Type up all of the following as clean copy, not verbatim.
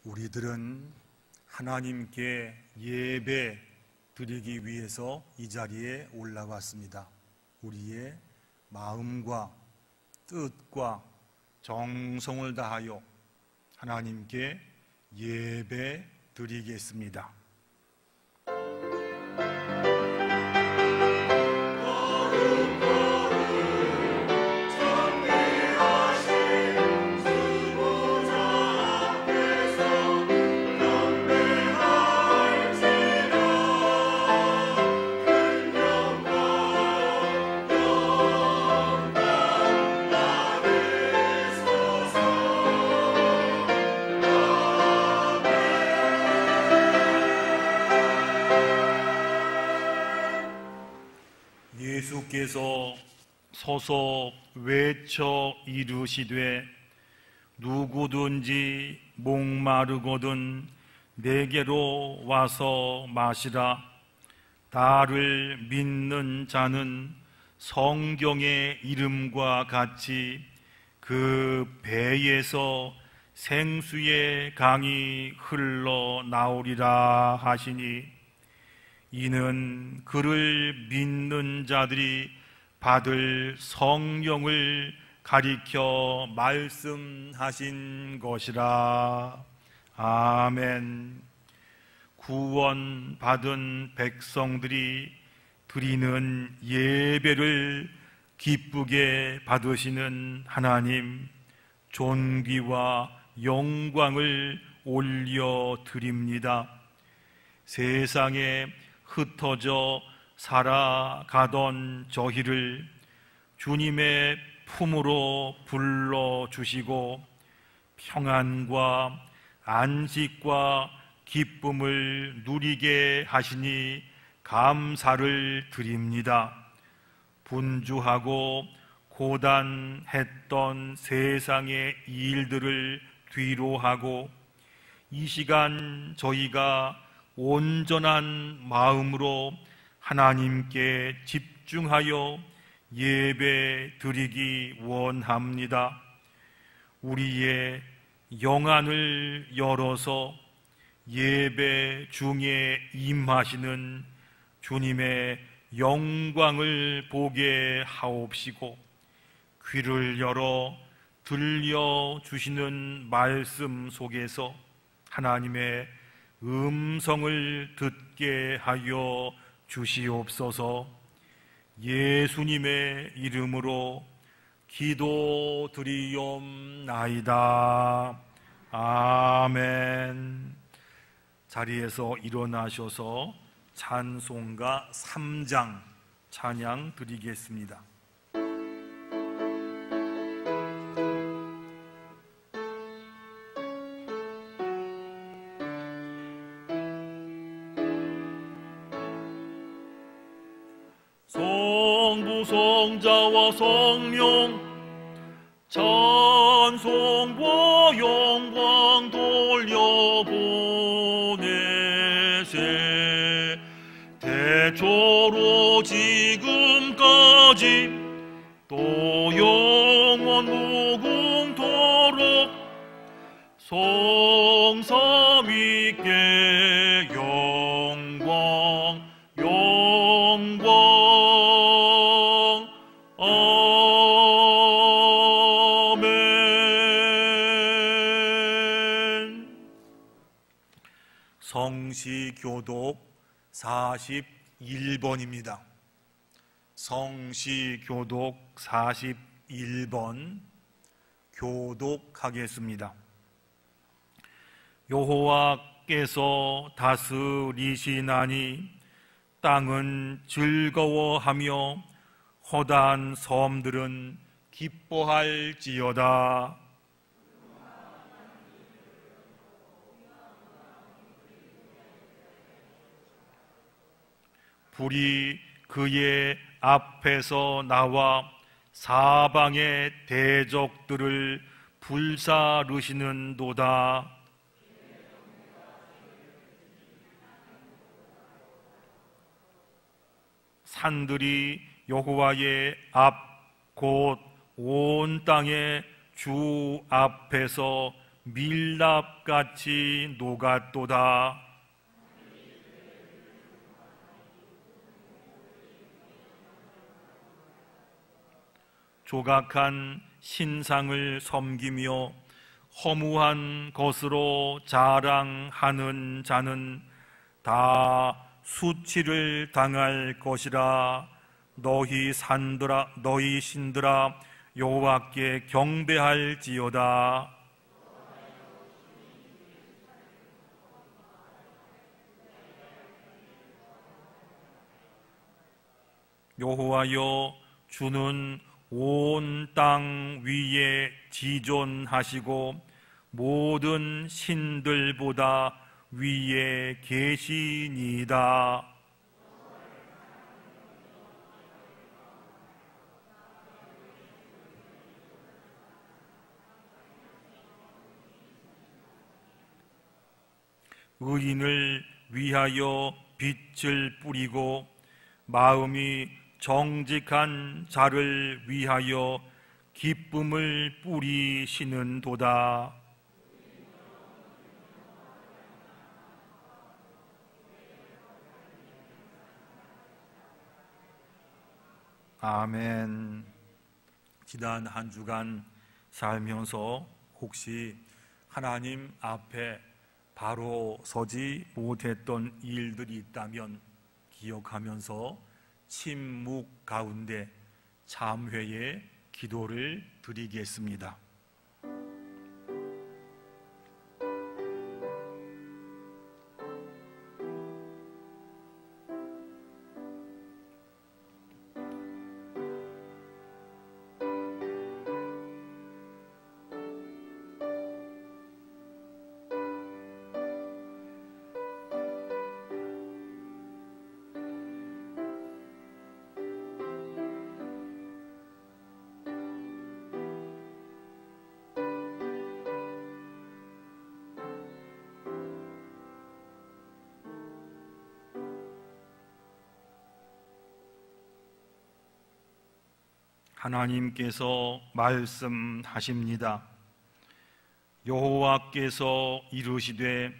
우리들은 하나님께 예배 드리기 위해서 이 자리에 올라왔습니다. 우리의 마음과 뜻과 정성을 다하여 하나님께 예배 드리겠습니다. 예수께서 서서 외쳐 이르시되 누구든지 목마르거든 내게로 와서 마시라. 나를 믿는 자는 성경의 이름과 같이 그 배에서 생수의 강이 흘러나오리라 하시니, 이는 그를 믿는 자들이 받을 성령을 가리켜 말씀하신 것이라. 아멘. 구원받은 백성들이 드리는 예배를 기쁘게 받으시는 하나님, 존귀와 영광을 올려드립니다. 세상에 흩어져 살아가던 저희를 주님의 품으로 불러주시고 평안과 안식과 기쁨을 누리게 하시니 감사를 드립니다. 분주하고 고단했던 세상의 일들을 뒤로하고 이 시간 저희가 온전한 마음으로 하나님께 집중하여 예배 드리기 원합니다. 우리의 영안을 열어서 예배 중에 임하시는 주님의 영광을 보게 하옵시고, 귀를 열어 들려주시는 말씀 속에서 하나님의 음성을 듣게 하여 주시옵소서. 예수님의 이름으로 기도드리옵나이다. 아멘. 자리에서 일어나셔서 찬송가 3장 찬양 드리겠습니다. 성부 성자와 성령 찬송과 영광 돌려보내세. 태초로 지금까지 또 영원 무궁토록 성삼위께 영광 영광. 아멘. 성시교독 41번입니다. 성시교독 41번 교독하겠습니다. 여호와께서 다스리시나니 땅은 즐거워하며 허다한 섬들은 기뻐할지어다. 불이 그의 앞에서 나와 사방의 대적들을 불사르시는도다. 산들이 여호와의 앞 곧 온 땅의 주 앞에서 밀랍같이 녹았도다. 조각한 신상을 섬기며 허무한 것으로 자랑하는 자는 다 수치를 당할 것이라. 너희 신들아 여호와께 경배할지어다. 여호와여, 주는 온 땅 위에 지존하시고 모든 신들보다 위에 계시니이다. 의인을 위하여 빛을 뿌리고 마음이 정직한 자를 위하여 기쁨을 뿌리시는도다. 아멘. 지난 한 주간 살면서 혹시 하나님 앞에 바로 서지 못했던 일들이 있다면 기억하면서 침묵 가운데 참회의 기도를 드리겠습니다. 하나님께서 말씀하십니다. 여호와께서 이르시되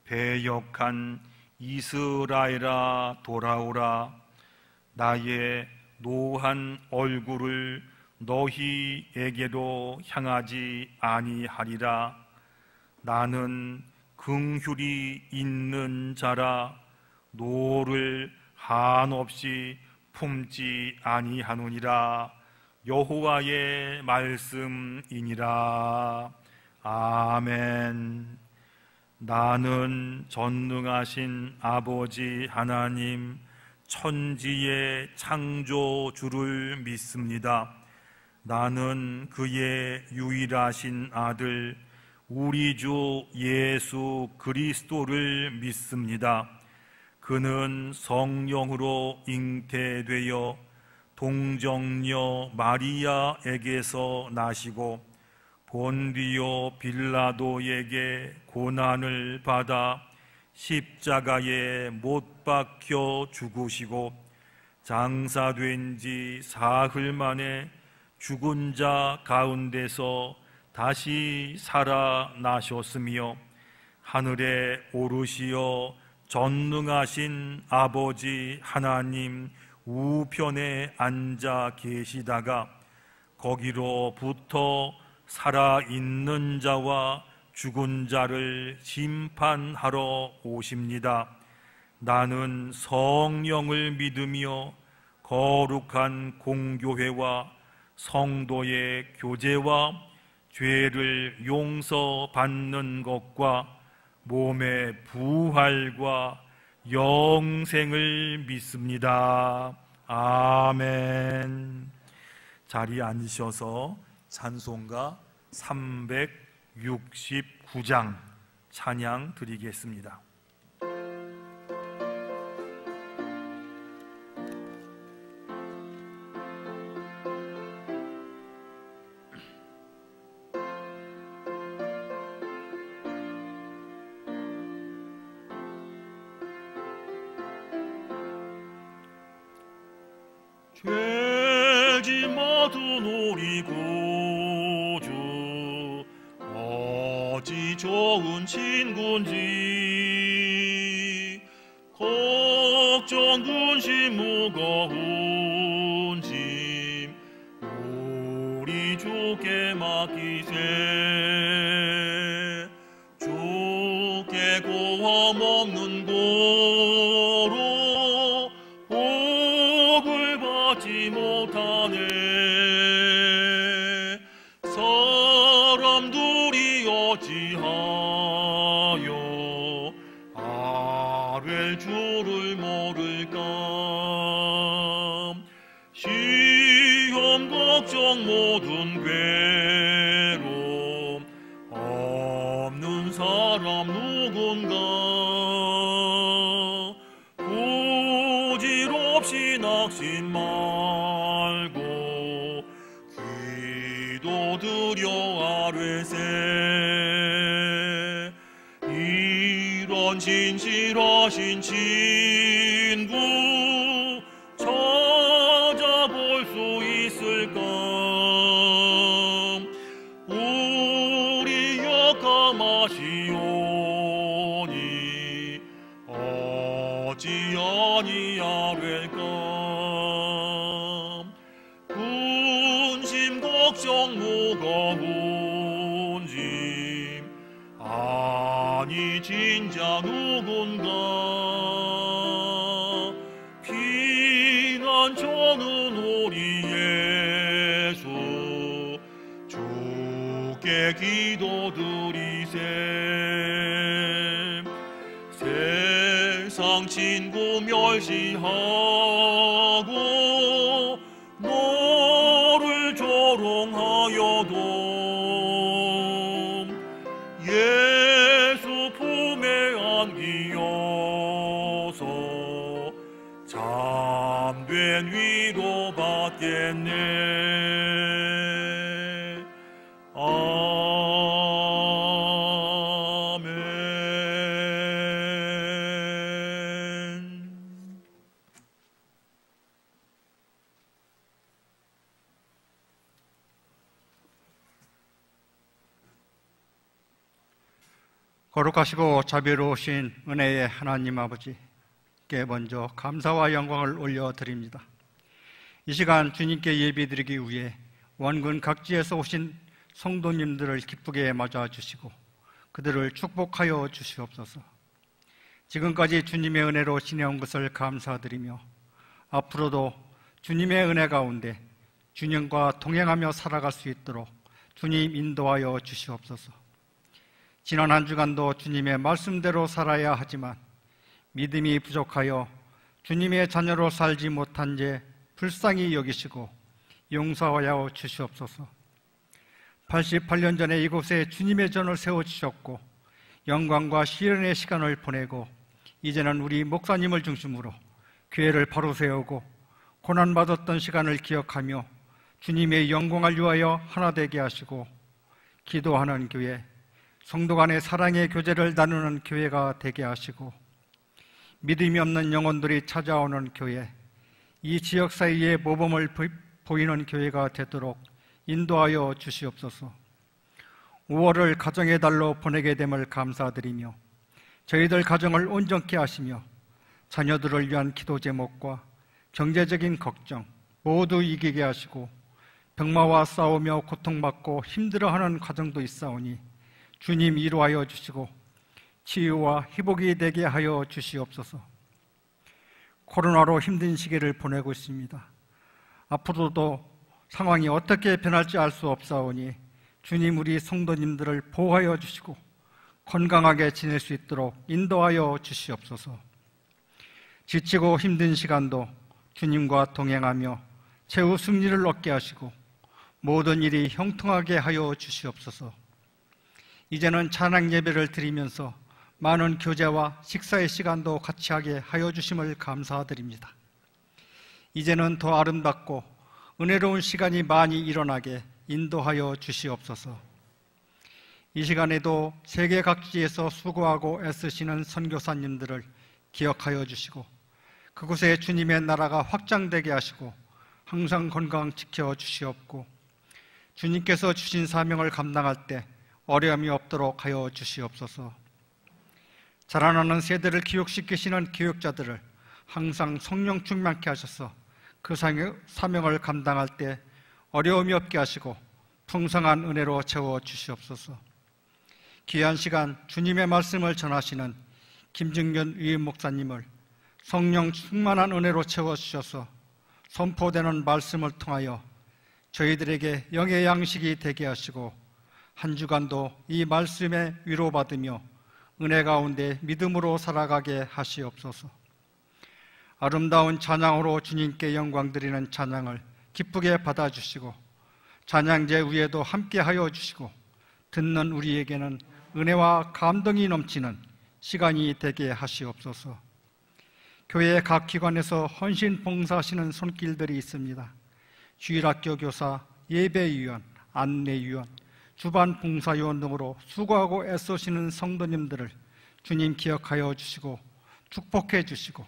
배역한 이스라엘아 돌아오라. 나의 노한 얼굴을 너희에게로 향하지 아니하리라. 나는 긍휼이 있는 자라. 노를 한없이 품지 아니하노니라. 여호와의 말씀이니라. 아멘. 나는 전능하신 아버지 하나님 천지의 창조주를 믿습니다. 나는 그의 유일하신 아들 우리 주 예수 그리스도를 믿습니다. 그는 성령으로 잉태되어 동정녀 마리아에게서 나시고 본디오 빌라도에게 고난을 받아 십자가에 못 박혀 죽으시고 장사된 지 사흘 만에 죽은 자 가운데서 다시 살아나셨으며 하늘에 오르시어 전능하신 아버지 하나님 우편에 앉아 계시다가 거기로부터 살아있는 자와 죽은 자를 심판하러 오십니다. 나는 성령을 믿으며 거룩한 공교회와 성도의 교제와 죄를 용서받는 것과 몸의 부활과 영생을 믿습니다. 아멘. 자리에 앉으셔서 찬송가 369장 찬양 드리겠습니다. 죄지 모든 우리 구주 오직 친구인지 걱정 근심 무거운 짐 우리 주께 맡기세. 주께 고함 없는 고로 복을 받지 못하네. 사람들이 어찌하여 아뢰 주를 모를까. 시험 걱정 모든 괴로움 없는 사람 누군가. 부질없이 낙심 말고 기도드려 아뢰세. 이런 진실하신 친구 찾아볼 수 있을까. 우리 약함하시오니 어찌 아니하릴까. 근심 걱정 무거운 짐 아니 진짜 누군가. 피난처는 우리 예수 주께 기도드리세. 세상 친구 멸시하고 너를 조롱하여도 예수 품에 안기어서 참된 위로 받겠네. 아멘. 거룩하시고 자비로우신 은혜의 하나님 아버지께 먼저 감사와 영광을 올려드립니다. 이 시간 주님께 예배드리기 위해 원군 각지에서 오신 성도님들을 기쁘게 맞아주시고 그들을 축복하여 주시옵소서. 지금까지 주님의 은혜로 지내온 것을 감사드리며 앞으로도 주님의 은혜 가운데 주님과 동행하며 살아갈 수 있도록 주님 인도하여 주시옵소서. 지난 한 주간도 주님의 말씀대로 살아야 하지만 믿음이 부족하여 주님의 자녀로 살지 못한 죄 불쌍히 여기시고 용서하여 주시옵소서. 88년 전에 이곳에 주님의 전을 세워주셨고 영광과 시련의 시간을 보내고 이제는 우리 목사님을 중심으로 교회를 바로 세우고 고난받았던 시간을 기억하며 주님의 영광을 위하여 하나 되게 하시고 기도하는 교회, 성도 간의 사랑의 교제를 나누는 교회가 되게 하시고 믿음이 없는 영혼들이 찾아오는 교회, 이 지역 사이에 모범을 보이는 교회가 되도록 인도하여 주시옵소서. 5월을 가정의 달로 보내게 됨을 감사드리며 저희들 가정을 온전케 하시며 자녀들을 위한 기도 제목과 경제적인 걱정 모두 이기게 하시고 병마와 싸우며 고통받고 힘들어하는 가정도 있사오니 주님 위로하여 주시고 치유와 회복이 되게 하여 주시옵소서. 코로나로 힘든 시기를 보내고 있습니다. 앞으로도 상황이 어떻게 변할지 알 수 없사오니 주님 우리 성도님들을 보호하여 주시고 건강하게 지낼 수 있도록 인도하여 주시옵소서. 지치고 힘든 시간도 주님과 동행하며 최후 승리를 얻게 하시고 모든 일이 형통하게 하여 주시옵소서. 이제는 찬양 예배를 드리면서 많은 교제와 식사의 시간도 같이 하게 하여 주심을 감사드립니다. 이제는 더 아름답고 은혜로운 시간이 많이 일어나게 인도하여 주시옵소서. 이 시간에도 세계 각지에서 수고하고 애쓰시는 선교사님들을 기억하여 주시고 그곳에 주님의 나라가 확장되게 하시고 항상 건강 지켜 주시옵고 주님께서 주신 사명을 감당할 때 어려움이 없도록 하여 주시옵소서. 자라나는 세대를 교육시키시는 교육자들을 항상 성령 충만케 하셔서 그 사명을 감당할 때 어려움이 없게 하시고 풍성한 은혜로 채워 주시옵소서. 귀한 시간 주님의 말씀을 전하시는 김증균 위임 목사님을 성령 충만한 은혜로 채워 주셔서 선포되는 말씀을 통하여 저희들에게 영의 양식이 되게 하시고 한 주간도 이 말씀에 위로받으며 은혜 가운데 믿음으로 살아가게 하시옵소서. 아름다운 찬양으로 주님께 영광 드리는 찬양을 기쁘게 받아주시고 찬양제 위에도 함께하여 주시고 듣는 우리에게는 은혜와 감동이 넘치는 시간이 되게 하시옵소서. 교회 각 기관에서 헌신 봉사하시는 손길들이 있습니다. 주일학교 교사, 예배위원, 안내위원, 주반 봉사요원 등으로 수고하고 애쓰시는 성도님들을 주님 기억하여 주시고 축복해 주시고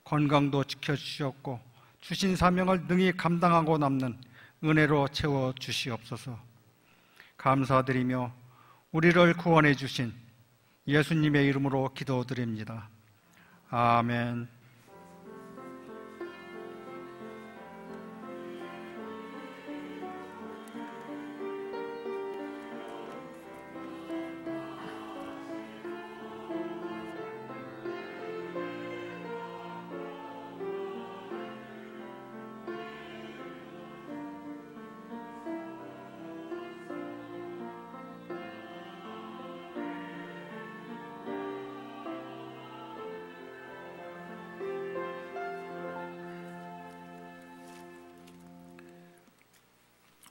건강도 지켜주시옵고 주신 사명을 능히 감당하고 남는 은혜로 채워 주시옵소서. 감사드리며 우리를 구원해 주신 예수님의 이름으로 기도드립니다. 아멘.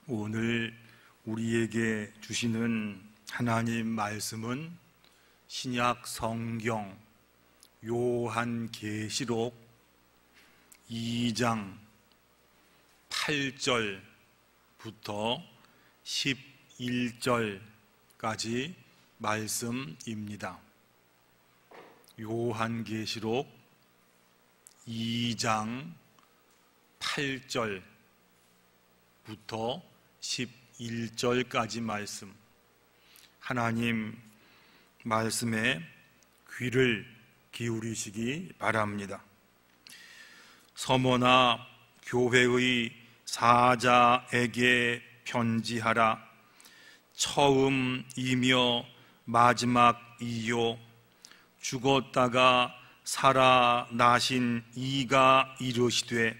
오늘 우리에게 주시는 하나님 말씀은 신약 성경 요한계시록 2장 8절부터 11절까지 말씀입니다. 요한계시록 2장 8절부터 11절까지 말씀, 하나님 말씀에 귀를 기울이시기 바랍니다. 서머나 교회의 사자에게 편지하라. 처음이며 마지막이요 죽었다가 살아나신 이가 이르시되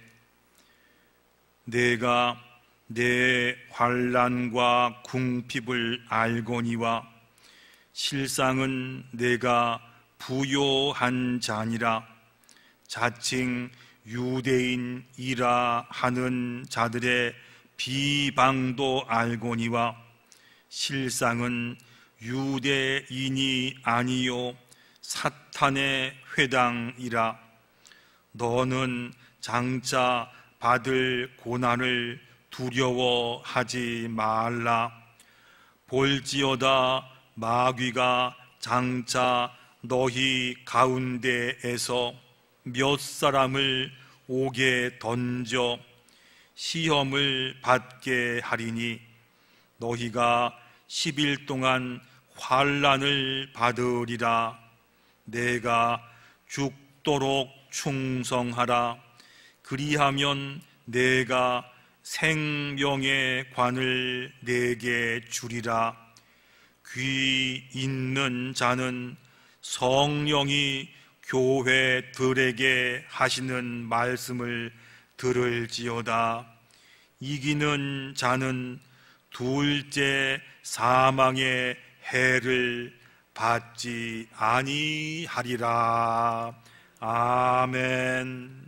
내가 내 환난과 궁핍을 알거니와 실상은 내가 부요한 자니라. 자칭 유대인이라 하는 자들의 비방도 알거니와 실상은 유대인이 아니요 사탄의 회당이라. 너는 장차 받을 고난을 두려워하지 말라. 볼지어다 마귀가 장차 너희 가운데에서 몇 사람을 옥에 던져 시험을 받게 하리니 너희가 10일 동안 환난을 받으리라. 내가 죽도록 충성하라. 그리하면 내가 생명의 관을 내게 주리라. 귀 있는 자는 성령이 교회들에게 하시는 말씀을 들을지어다. 이기는 자는 둘째 사망의 해를 받지 아니하리라. 아멘.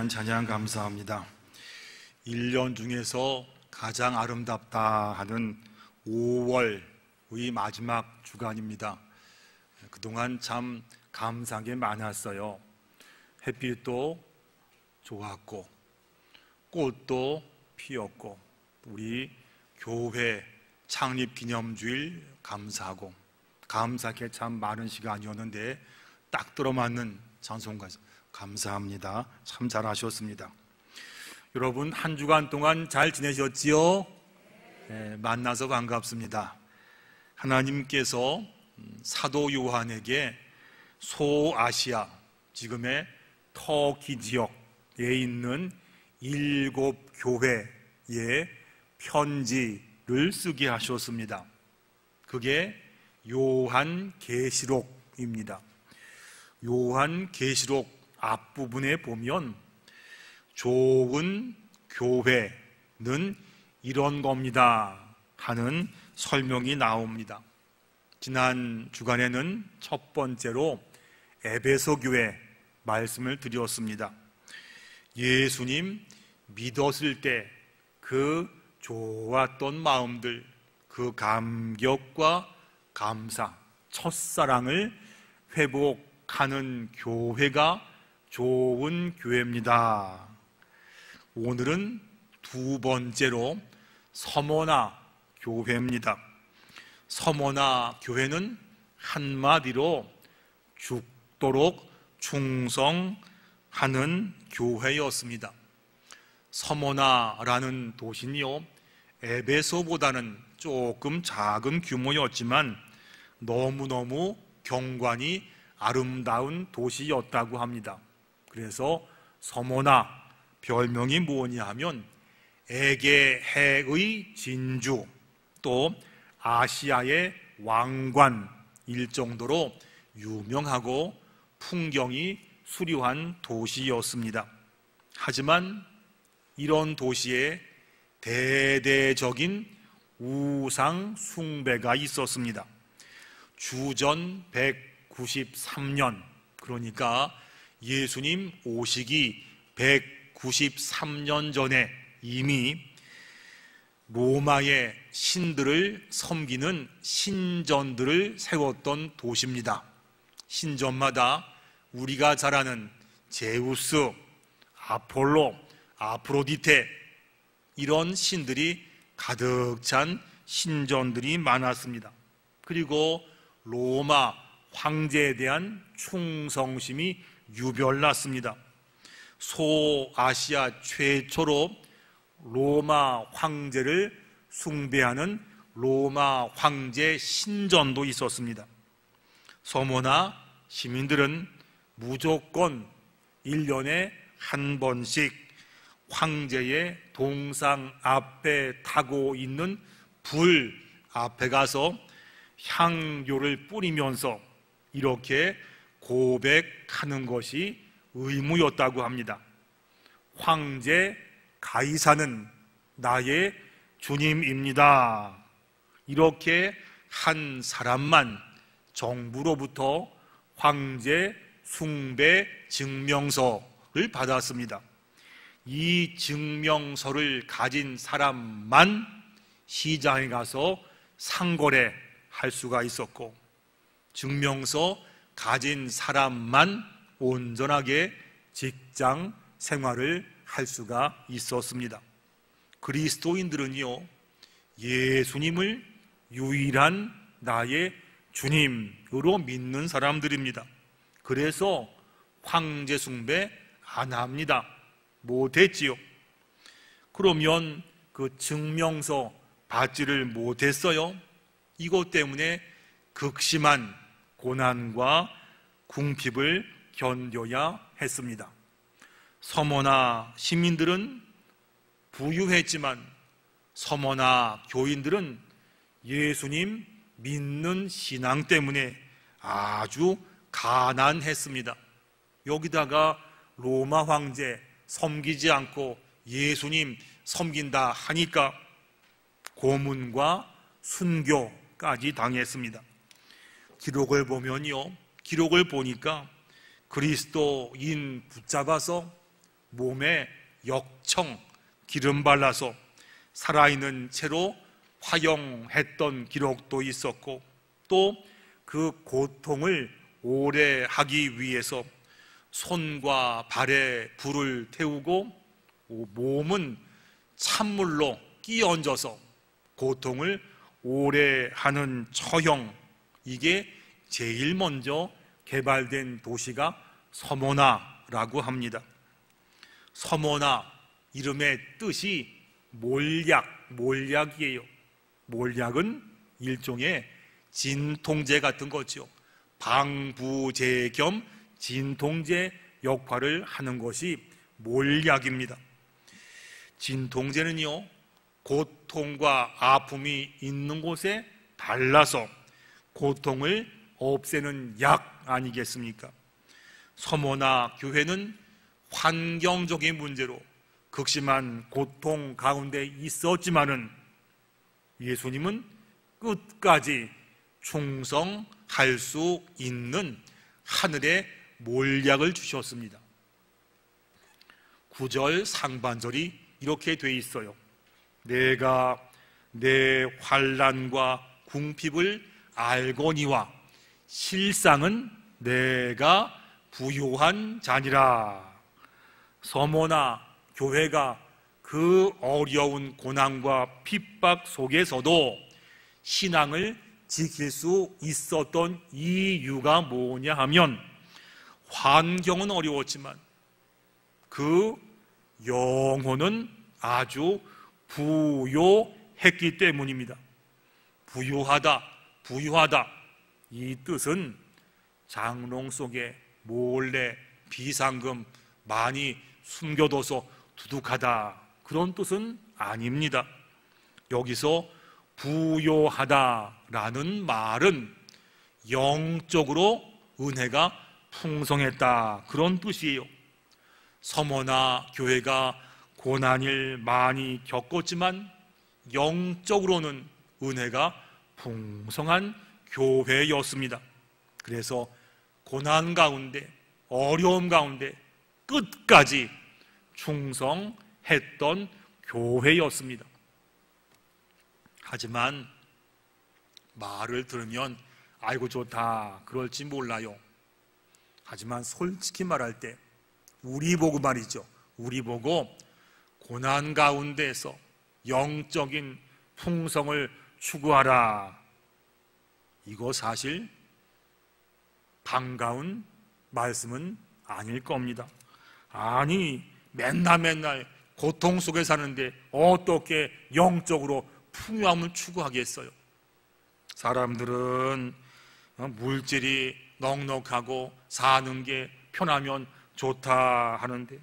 귀한 찬양 감사합니다. 1년 중에서 가장 아름답다 하는 5월의 마지막 주간입니다. 그동안 참 감사한 게 많았어요. 햇빛도 좋았고 꽃도 피었고 우리 교회 창립 기념주일 감사하고 감사하게 참 많은 시간이었는데 딱 들어맞는 찬송가 감사합니다. 참 잘하셨습니다. 여러분 한 주간 동안 잘 지내셨지요? 네, 만나서 반갑습니다. 하나님께서 사도 요한에게 소아시아, 지금의 터키 지역에 있는 7 교회에 편지를 쓰게 하셨습니다. 그게 요한계시록입니다. 요한계시록 앞부분에 보면 좋은 교회는 이런 겁니다 하는 설명이 나옵니다. 지난 주간에는 첫 번째로 에베소 교회 말씀을 드렸습니다. 예수님 믿었을 때 그 좋았던 마음들, 그 감격과 감사, 첫사랑을 회복하는 교회가 좋은 교회입니다. 오늘은 두 번째로 서머나 교회입니다. 서머나 교회는 한마디로 죽도록 충성하는 교회였습니다. 서머나라는 도시는요, 에베소보다는 조금 작은 규모였지만 너무너무 경관이 아름다운 도시였다고 합니다. 그래서 서머나 별명이 뭐냐 하면 에게해의 진주, 또 아시아의 왕관일 정도로 유명하고 풍경이 수려한 도시였습니다. 하지만 이런 도시에 대대적인 우상 숭배가 있었습니다. 주전 193년, 그러니까 예수님 오시기 193년 전에 이미 로마의 신들을 섬기는 신전들을 세웠던 도시입니다. 신전마다 우리가 잘 아는 제우스, 아폴로, 아프로디테 이런 신들이 가득 찬 신전들이 많았습니다. 그리고 로마 황제에 대한 충성심이 유별났습니다. 소아시아 최초로 로마 황제를 숭배하는 로마 황제 신전도 있었습니다. 서머나 시민들은 무조건 1년에 한 번씩 황제의 동상 앞에 타고 있는 불 앞에 가서 향료를 뿌리면서 이렇게 고백하는 것이 의무였다고 합니다. 황제 가이사는 나의 주님입니다. 이렇게 한 사람만 정부로부터 황제 숭배 증명서를 받았습니다. 이 증명서를 가진 사람만 시장에 가서 상거래할 수가 있었고, 증명서 가진 사람만 온전하게 직장 생활을 할 수가 있었습니다. 그리스도인들은요, 예수님을 유일한 나의 주님으로 믿는 사람들입니다. 그래서 황제 숭배 안 합니다. 못했지요. 그러면 그 증명서 받지를 못했어요. 이것 때문에 극심한 고난과 궁핍을 견뎌야 했습니다. 서머나 시민들은 부유했지만 서머나 교인들은 예수님 믿는 신앙 때문에 아주 가난했습니다. 여기다가 로마 황제 섬기지 않고 예수님 섬긴다 하니까 고문과 순교까지 당했습니다. 기록을 보면요, 기록을 보니까 그리스도인 붙잡아서 몸에 역청 기름 발라서 살아있는 채로 화영했던 기록도 있었고, 또 그 고통을 오래 하기 위해서 손과 발에 불을 태우고 몸은 찬물로 끼얹어서 고통을 오래 하는 처형, 이게 제일 먼저 개발된 도시가 서모나라고 합니다. 서모나 이름의 뜻이 몰약이에요. 몰약은 일종의 진통제 같은 거죠. 방부제 겸 진통제 역할을 하는 것이 몰약입니다. 진통제는요, 고통과 아픔이 있는 곳에 발라서 고통을 없애는 약 아니겠습니까? 서모나 교회는 환경적인 문제로 극심한 고통 가운데 있었지만은 예수님은 끝까지 충성할 수 있는 하늘의 몰약을 주셨습니다. 9절 상반절이 이렇게 돼 있어요. 내가 내 환난과 궁핍을 알거니와 실상은 내가 부요한 자니라. 서모나 교회가 그 어려운 고난과 핍박 속에서도 신앙을 지킬 수 있었던 이유가 뭐냐 하면, 환경은 어려웠지만 그 영혼은 아주 부요했기 때문입니다. 부유하다, 부유하다, 이 뜻은 장롱 속에 몰래 비상금 많이 숨겨둬서 두둑하다, 그런 뜻은 아닙니다. 여기서 부요하다라는 말은 영적으로 은혜가 풍성했다, 그런 뜻이에요. 서모나 교회가 고난을 많이 겪었지만 영적으로는 은혜가 풍성한 교회였습니다. 그래서 고난 가운데, 어려움 가운데 끝까지 충성했던 교회였습니다. 하지만 말을 들으면 아이고 좋다 그럴지 몰라요. 하지만 솔직히 말할 때 우리 보고 말이죠, 우리 보고 고난 가운데에서 영적인 풍성을 추구하라, 이거 사실 반가운 말씀은 아닐 겁니다. 아니, 맨날 고통 속에 사는데 어떻게 영적으로 풍요함을 추구하겠어요? 사람들은 물질이 넉넉하고 사는 게 편하면 좋다 하는데,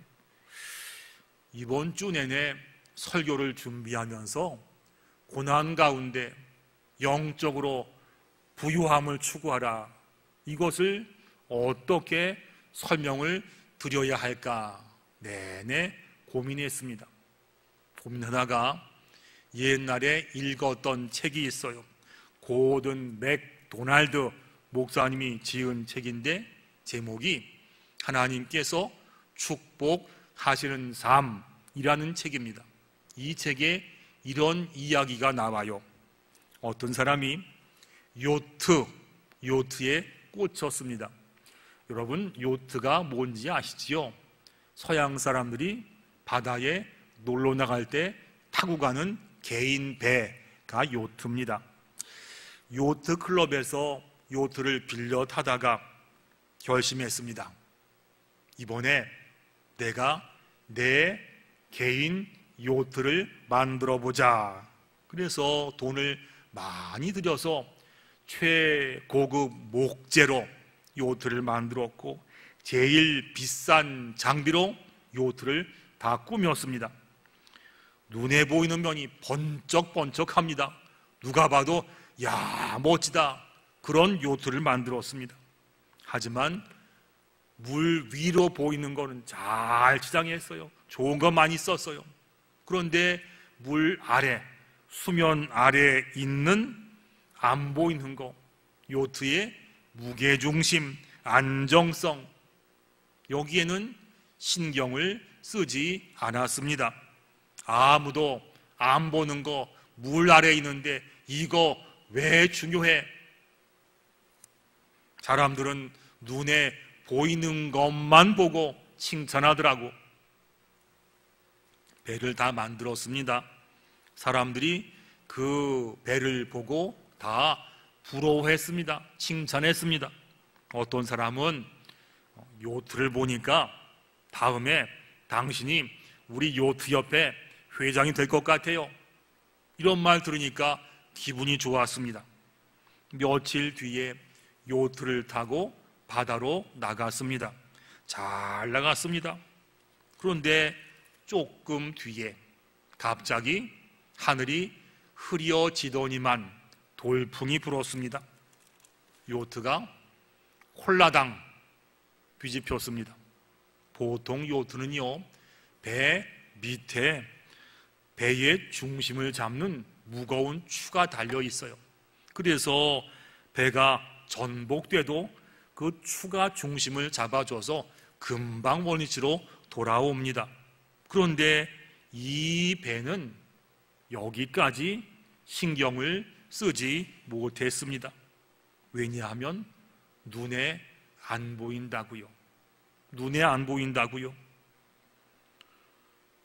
이번 주 내내 설교를 준비하면서 고난 가운데 영적으로 부유함을 추구하라, 이것을 어떻게 설명을 드려야 할까 내내 고민했습니다. 고민하다가 옛날에 읽었던 책이 있어요. 고든 맥도날드 목사님이 지은 책인데 제목이 하나님께서 축복하시는 삶이라는 책입니다. 이 책에 이런 이야기가 나와요. 어떤 사람이 요트에 꽂혔습니다. 여러분, 요트가 뭔지 아시지요? 서양 사람들이 바다에 놀러 나갈 때 타고 가는 개인 배가 요트입니다. 요트 클럽에서 요트를 빌려 타다가 결심했습니다. 이번에 내가 내 개인 요트를 만들어 보자. 그래서 돈을 많이 들여서 최고급 목재로 요트를 만들었고 제일 비싼 장비로 요트를 다 꾸몄습니다. 눈에 보이는 면이 번쩍번쩍합니다. 누가 봐도 야, 멋지다, 그런 요트를 만들었습니다. 하지만 물 위로 보이는 거는 잘 지장했어요. 좋은 거 많이 썼어요. 그런데 물 아래, 수면 아래에 있는 안 보이는 거, 요트의 무게중심, 안정성, 여기에는 신경을 쓰지 않았습니다. 아무도 안 보는 거 물 아래에 있는데 이거 왜 중요해? 사람들은 눈에 보이는 것만 보고 칭찬하더라고. 배를 다 만들었습니다. 사람들이 그 배를 보고 다 부러워했습니다. 칭찬했습니다. 어떤 사람은 요트를 보니까 다음에 당신이 우리 요트 옆에 회장이 될 것 같아요. 이런 말 들으니까 기분이 좋았습니다. 며칠 뒤에 요트를 타고 바다로 나갔습니다. 잘 나갔습니다. 그런데 조금 뒤에 갑자기 하늘이 흐려지더니만 돌풍이 불었습니다. 요트가 홀라당 뒤집혔습니다. 보통 요트는요, 배 밑에 배의 중심을 잡는 무거운 추가 달려 있어요. 그래서 배가 전복돼도 그 추가 중심을 잡아줘서 금방 원위치로 돌아옵니다. 그런데 이 배는 여기까지 신경을 쓰지 못했습니다. 왜냐하면 눈에 안 보인다고요. 눈에 안 보인다고요.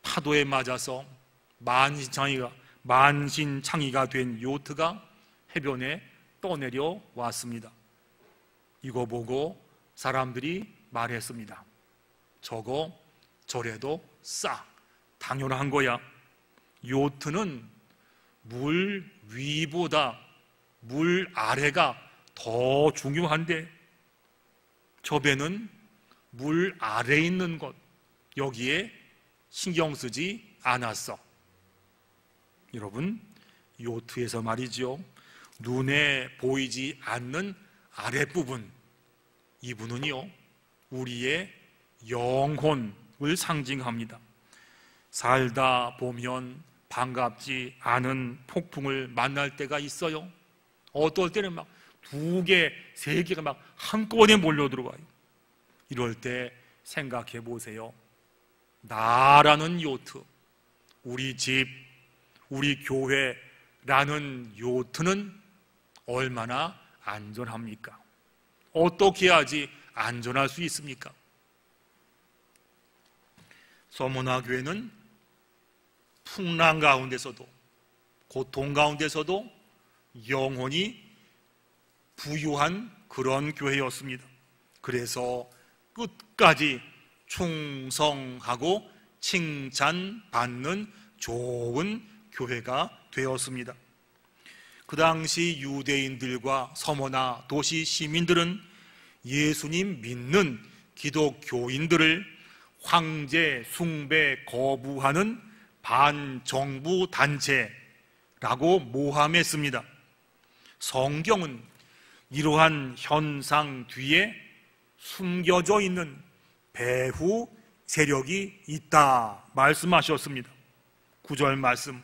파도에 맞아서 만신창이가 된 요트가 해변에 떠내려 왔습니다. 이거 보고 사람들이 말했습니다. 저거 저래도 싹 당연한 거야. 요트는 물 위보다 물 아래가 더 중요한데 저 배는 물 아래에 있는 것 여기에 신경 쓰지 않았어. 여러분, 요트에서 말이죠, 눈에 보이지 않는 아랫부분, 이분은요 우리의 영혼을 상징합니다. 살다 보면 반갑지 않은 폭풍을 만날 때가 있어요. 어떨 때는 막 2개, 3개가 막 한꺼번에 몰려 들어와요. 이럴 때 생각해 보세요. 나라는 요트, 우리 집, 우리 교회라는 요트는 얼마나 안전합니까? 어떻게 해야지 안전할 수 있습니까? 서문화 교회는 풍랑 가운데서도 고통 가운데서도 영혼이 부유한 그런 교회였습니다. 그래서 끝까지 충성하고 칭찬받는 좋은 교회가 되었습니다. 그 당시 유대인들과 서머나 도시 시민들은 예수님 믿는 기독교인들을 황제 숭배 거부하는 반정부 단체라고 모함했습니다. 성경은 이러한 현상 뒤에 숨겨져 있는 배후 세력이 있다 말씀하셨습니다. 9절 말씀,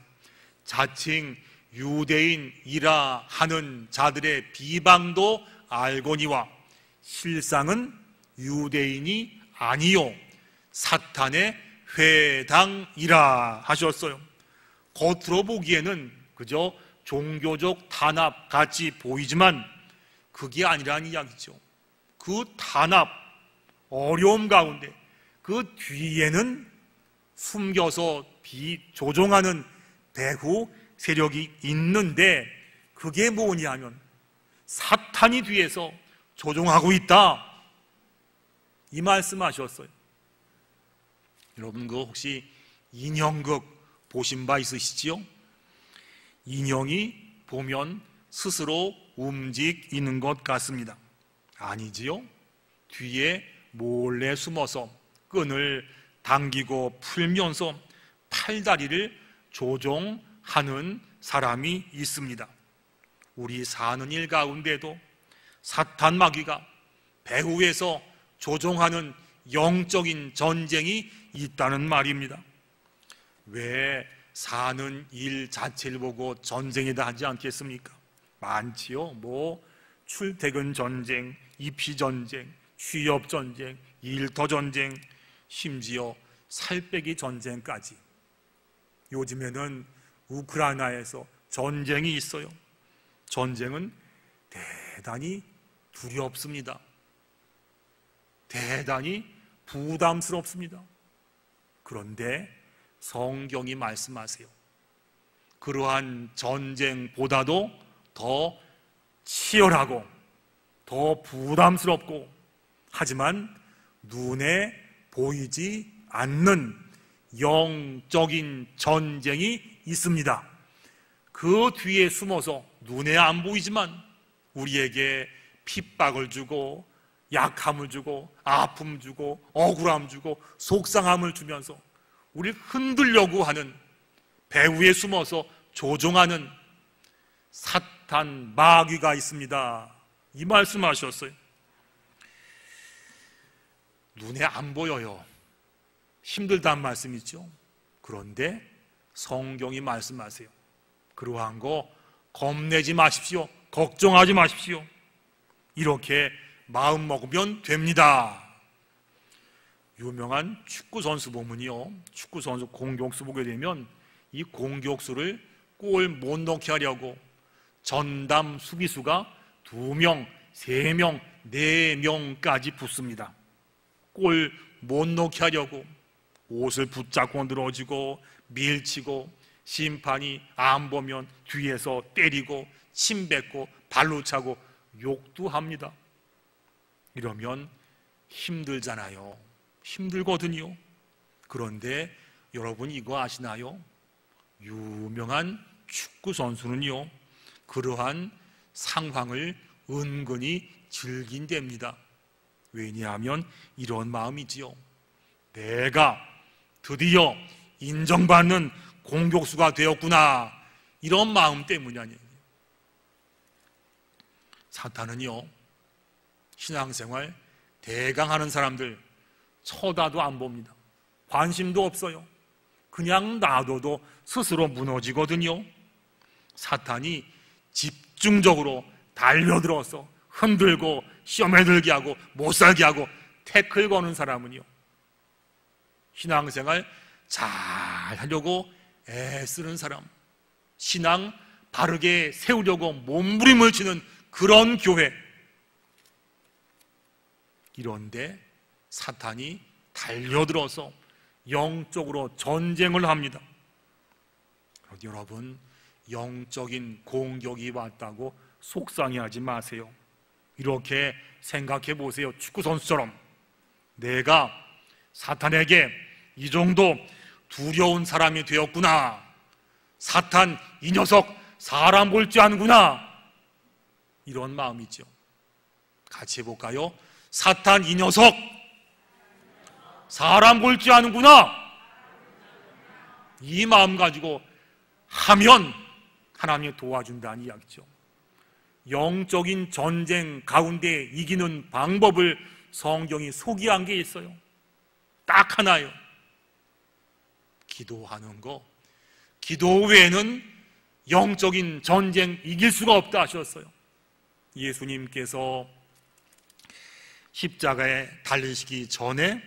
자칭 유대인이라 하는 자들의 비방도 알거니와 실상은 유대인이 아니요 사탄의 회당이라 하셨어요. 겉으로 보기에는 그저 종교적 탄압 같이 보이지만 그게 아니라는 이야기죠. 그 탄압, 어려움 가운데 그 뒤에는 숨겨서 비조종하는 배후 세력이 있는데 그게 뭐냐면 사탄이 뒤에서 조종하고 있다, 이 말씀하셨어요. 여러분 그 혹시 인형극 보신 바 있으시지요? 인형이 보면 스스로 움직이는 것 같습니다. 아니지요? 뒤에 몰래 숨어서 끈을 당기고 풀면서 팔다리를 조종하는 사람이 있습니다. 우리 사는 일 가운데도 사탄 마귀가 배후에서 조종하는 영적인 전쟁이 있다는 말입니다. 왜 사는 일 자체를 보고 전쟁이다 하지 않겠습니까? 많지요. 뭐 출퇴근 전쟁, 입시 전쟁, 취업 전쟁, 일터 전쟁, 심지어 살빼기 전쟁까지. 요즘에는 우크라이나에서 전쟁이 있어요. 전쟁은 대단히 두렵습니다. 대단히 부담스럽습니다. 그런데 성경이 말씀하세요. 그러한 전쟁보다도 더 치열하고 더 부담스럽고 하지만 눈에 보이지 않는 영적인 전쟁이 있습니다. 그 뒤에 숨어서 눈에 안 보이지만 우리에게 핍박을 주고 약함을 주고 아픔 주고 억울함 주고 속상함을 주면서 우리를 흔들려고 하는, 배후에 숨어서 조종하는 사탄 마귀가 있습니다. 이 말씀하셨어요. 눈에 안 보여요. 힘들다는 말씀이죠. 그런데 성경이 말씀하세요. 그러한 거 겁내지 마십시오. 걱정하지 마십시오. 이렇게 마음 먹으면 됩니다. 유명한 축구 선수 보면요, 축구 선수 공격수 보게 되면 이 공격수를 골 못 넣게 하려고 전담 수비수가 2명, 3명, 4명까지 붙습니다. 골 못 넣게 하려고 옷을 붙잡고 늘어지고 밀치고, 심판이 안 보면 뒤에서 때리고 침 뱉고 발로 차고 욕도 합니다. 이러면 힘들잖아요. 힘들거든요. 그런데 여러분 이거 아시나요? 유명한 축구 선수는요, 그러한 상황을 은근히 즐긴답니다. 왜냐하면 이런 마음이지요. 내가 드디어 인정받는 공격수가 되었구나, 이런 마음 때문이 아니에요. 사탄은요, 신앙생활 대강하는 사람들 쳐다도 안 봅니다. 관심도 없어요. 그냥 놔둬도 스스로 무너지거든요. 사탄이 집중적으로 달려들어서 흔들고 시험에 들게 하고 못살게 하고 태클 거는 사람은요, 신앙생활 잘 하려고 애쓰는 사람, 신앙 바르게 세우려고 몸부림을 치는 그런 교회, 이런데 사탄이 달려들어서 영적으로 전쟁을 합니다. 여러분, 영적인 공격이 왔다고 속상해하지 마세요. 이렇게 생각해 보세요. 축구 선수처럼 내가 사탄에게 이 정도 두려운 사람이 되었구나, 사탄 이 녀석 사람 볼 줄 아는구나, 이런 마음이죠. 같이 해볼까요? 사탄 이 녀석 사람 볼 줄 아는구나, 이 마음 가지고 하면 하나님이 도와준다는 이야기죠. 영적인 전쟁 가운데 이기는 방법을 성경이 소개한 게 있어요. 딱 하나요. 기도하는 거. 기도 외에는 영적인 전쟁 이길 수가 없다 하셨어요. 예수님께서 십자가에 달리시기 전에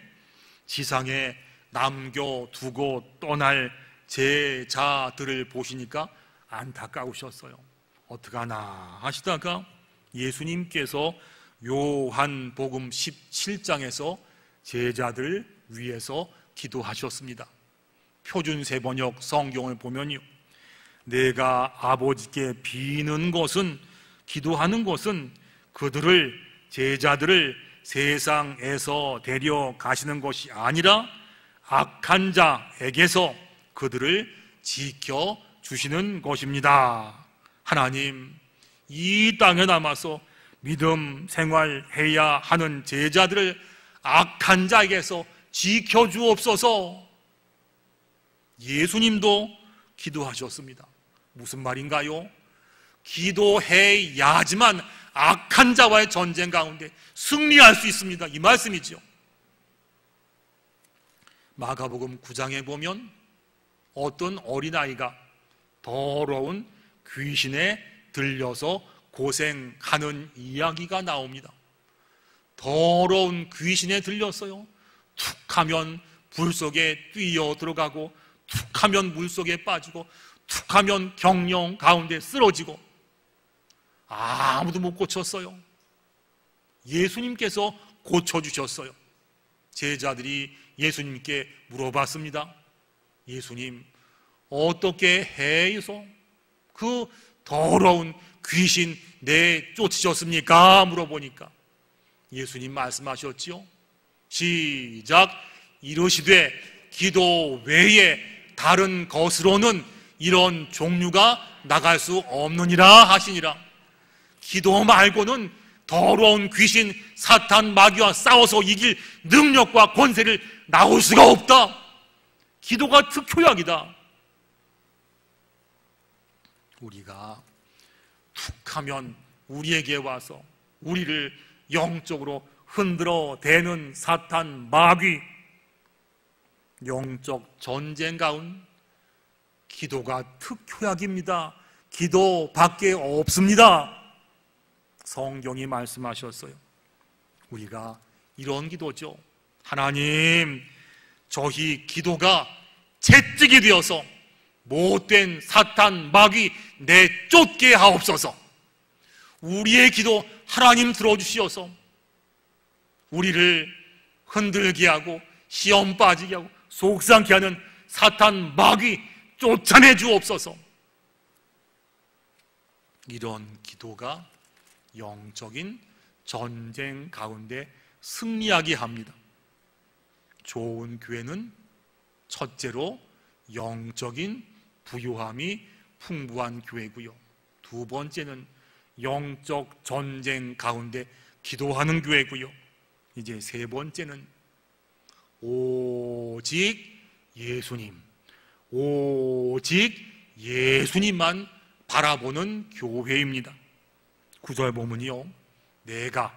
지상에 남겨두고 떠날 제자들을 보시니까 안타까우셨어요. 어떡하나 하시다가 예수님께서 요한복음 17장에서 제자들 위해서 기도하셨습니다. 표준세 번역 성경을 보면요, 내가 아버지께 비는 것은, 기도하는 것은 그들을, 제자들을 세상에서 데려가시는 것이 아니라 악한 자에게서 그들을 지켜주시는 것입니다. 하나님, 이 땅에 남아서 믿음 생활해야 하는 제자들을 악한 자에게서 지켜주옵소서. 예수님도 기도하셨습니다. 무슨 말인가요? 기도해야지만 악한 자와의 전쟁 가운데 승리할 수 있습니다, 이 말씀이죠. 마가복음 9장에 보면 어떤 어린아이가 더러운 귀신에 들려서 고생하는 이야기가 나옵니다. 더러운 귀신에 들렸어요. 툭 하면 불 속에 뛰어 들어가고 툭 하면 물 속에 빠지고 툭 하면 경영 가운데 쓰러지고 아무도 못 고쳤어요. 예수님께서 고쳐주셨어요. 제자들이 예수님께 물어봤습니다. 예수님, 어떻게 해서 그 더러운 귀신 내쫓으셨습니까? 물어보니까 예수님 말씀하셨지요. 시작. 이르시되 기도 외에 다른 것으로는 이런 종류가 나갈 수 없느니라 하시니라. 기도 말고는 더러운 귀신 사탄 마귀와 싸워서 이길 능력과 권세를 나올 수가 없다. 기도가 특효약이다. 우리가 툭 하면 우리에게 와서 우리를 영적으로 흔들어 대는 사탄 마귀, 영적 전쟁 가운 기도가 특효약입니다. 기도밖에 없습니다. 성경이 말씀하셨어요. 우리가 이런 기도죠. 하나님, 저희 기도가 채찍이 되어서 못된 사탄 마귀 내쫓게 하옵소서. 우리의 기도 하나님 들어주시어서 우리를 흔들게 하고 시험 빠지게 하고 속상케 하는 사탄 마귀 쫓아내 주옵소서. 이런 기도가 영적인 전쟁 가운데 승리하게 합니다. 좋은 교회는 첫째로 영적인 부요함이 풍부한 교회고요. 두 번째는 영적 전쟁 가운데 기도하는 교회고요. 이제 세 번째는 오직 예수님, 오직 예수님만 바라보는 교회입니다. 9절 보면요, 내가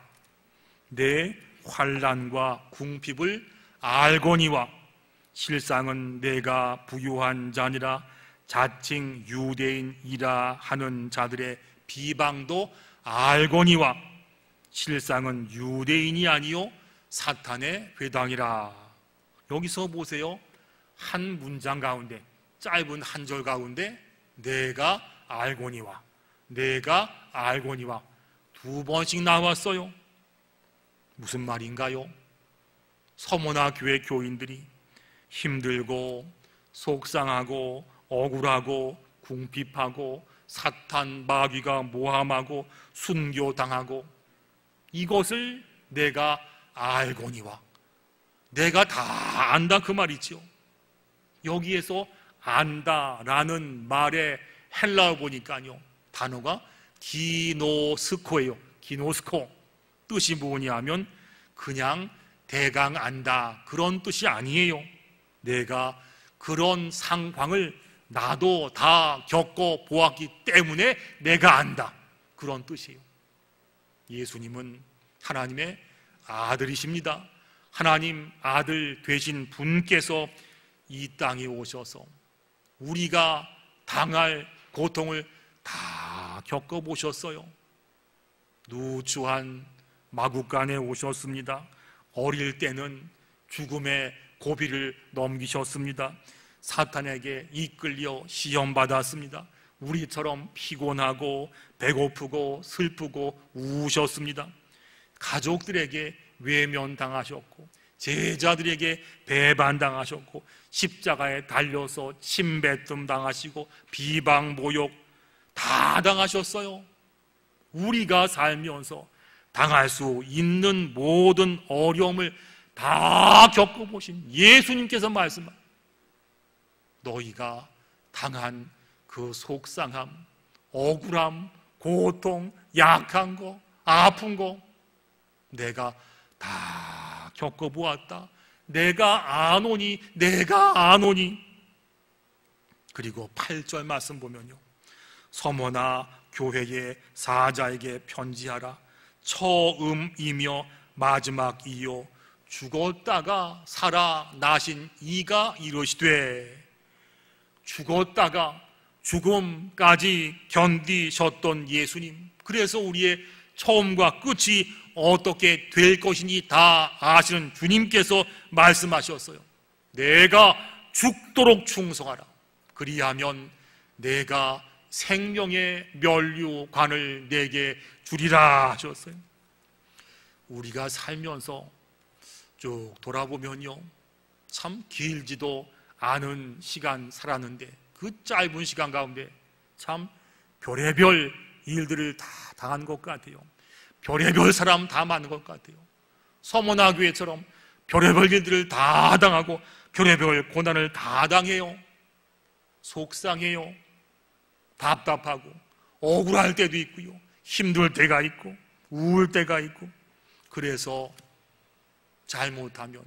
내 환난과 궁핍을 알거니와 실상은 내가 부유한 자니라 자칭 유대인이라 하는 자들의 비방도 알거니와 실상은 유대인이 아니요 사탄의 회당이라. 여기서 보세요. 한 문장 가운데, 짧은 한 절 가운데 내가 알거니와, 내가 알거니와 두 번씩 나왔어요. 무슨 말인가요? 서머나 교회 교인들이 힘들고 속상하고 억울하고 궁핍하고 사탄 마귀가 모함하고 순교당하고 이것을 내가 알거니와, 내가 다 안다 그 말이죠. 여기에서 안다라는 말의 헬라어 보니까요, 단어가 기노스코예요. 기노스코. 뜻이 뭐냐면 그냥 대강 안다 그런 뜻이 아니에요. 내가 그런 상황을 나도 다 겪어 보았기 때문에 내가 안다 그런 뜻이에요. 예수님은 하나님의 아들이십니다. 하나님 아들 되신 분께서 이 땅에 오셔서 우리가 당할 고통을 다 겪어보셨어요. 누추한 마구간에 오셨습니다. 어릴 때는 죽음의 고비를 넘기셨습니다. 사탄에게 이끌려 시험받았습니다. 우리처럼 피곤하고 배고프고 슬프고 우셨습니다. 가족들에게 외면당하셨고 제자들에게 배반당하셨고 십자가에 달려서 침뱉음 당하시고 비방 모욕 다 당하셨어요. 우리가 살면서 당할 수 있는 모든 어려움을 다 겪어보신 예수님께서 말씀하십니다. 너희가 당한 그 속상함, 억울함, 고통, 약한 거, 아픈 거 내가 다 겪어보았다. 내가 아노니, 내가 아노니. 그리고 8절 말씀 보면요, 서머나 교회의 사자에게 편지하라. 처음이며 마지막이요 죽었다가 살아나신 이가 이르시되. 죽었다가 죽음까지 견디셨던 예수님, 그래서 우리의 처음과 끝이 어떻게 될 것인지 다 아시는 주님께서 말씀하셨어요. 내가 죽도록 충성하라. 그리하면 내가 생명의 면류관을 내게 주리라 하셨어요. 우리가 살면서 쭉 돌아보면요, 참 길지도 않은 시간 살았는데 그 짧은 시간 가운데 참 별의별 일들을 다 당한 것 같아요. 별의별 사람 다 만난 것 같아요. 서머나 교회처럼 별의별 일들을 다 당하고 별의별 고난을 다 당해요. 속상해요. 답답하고 억울할 때도 있고요, 힘들 때가 있고 우울 때가 있고, 그래서 잘못하면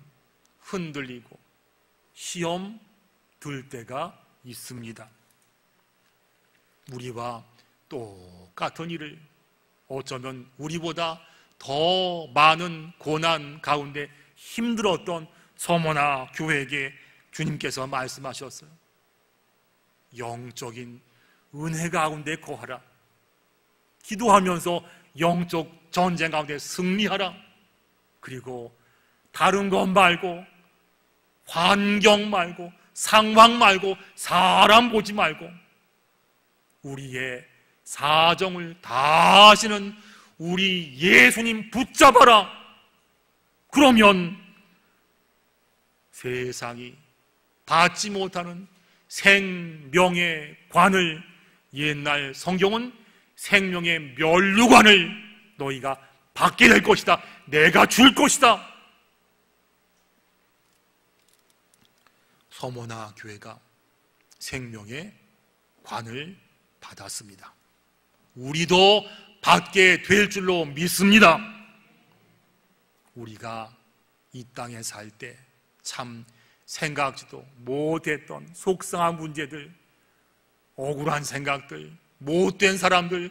흔들리고 시험 들 때가 있습니다. 우리와 똑같은 일을 어쩌면 우리보다 더 많은 고난 가운데 힘들었던 서머나 교회에게 주님께서 말씀하셨어요. 영적인 은혜 가운데 거하라. 기도하면서 영적 전쟁 가운데 승리하라. 그리고 다른 것 말고, 환경 말고, 상황 말고, 사람 보지 말고 우리의 사정을 다 아시는 우리 예수님 붙잡아라. 그러면 세상이 받지 못하는 생명의 관을, 옛날 성경은 생명의 면류관을 너희가 받게 될 것이다. 내가 줄 것이다. 서머나 교회가 생명의 관을 받았습니다. 우리도 받게 될 줄로 믿습니다. 우리가 이 땅에 살 때 참 생각지도 못했던 속상한 문제들, 억울한 생각들, 못된 사람들,